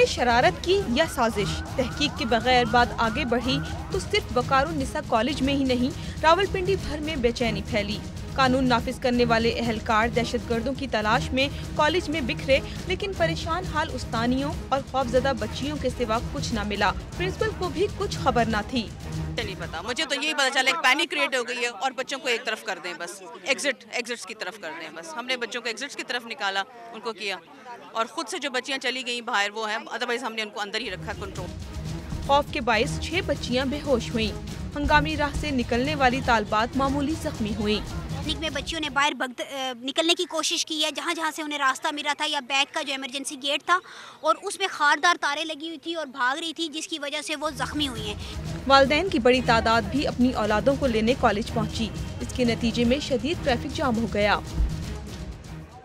ने शरारत की या साजिश? तहकीक के बगैर बात आगे बढ़ी तो सिर्फ वकारुन्निसा कॉलेज में ही नहीं, रावलपिंडी भर में बेचैनी फैली। कानून नाफिज करने वाले अहलकार दहशतगर्दों की तलाश में कॉलेज में बिखरे, लेकिन परेशान हाल उस्तानियों और खौफजदा बच्चियों के सिवा कुछ न मिला। प्रिंसिपल को भी कुछ खबर न थी। नहीं पता, मुझे तो यही पता चला एक पैनिक क्रिएट हो गई है और बच्चों को एक तरफ कर दें, बस एग्जिट्स की तरफ कर दें। बस हमने बच्चों को एग्जिट्स की तरफ निकाला, उनको किया, और खुद से जो बच्चियां चली गई बाहर वो है, अदरवाइज हमने उनको अंदर ही रखा कंट्रोल। खौफ के बाइस 6 बच्चियां बेहोश हुईं। हंगामी राह से निकलने वाली तालबात मामूली जख्मी हुई। में बच्चियों ने बाहर निकलने की कोशिश की है, जहाँ जहाँ से उन्हें रास्ता मिला था, या बैग का जो इमरजेंसी गेट था और उसमें खारदार तारें लगी हुई थी और भाग रही थी, जिसकी वजह से वो जख्मी हुई हैं। वालिदैन की बड़ी तादाद भी अपनी औलादों को लेने कॉलेज पहुंची। इसके नतीजे में शदीद ट्रैफिक जाम हो गया।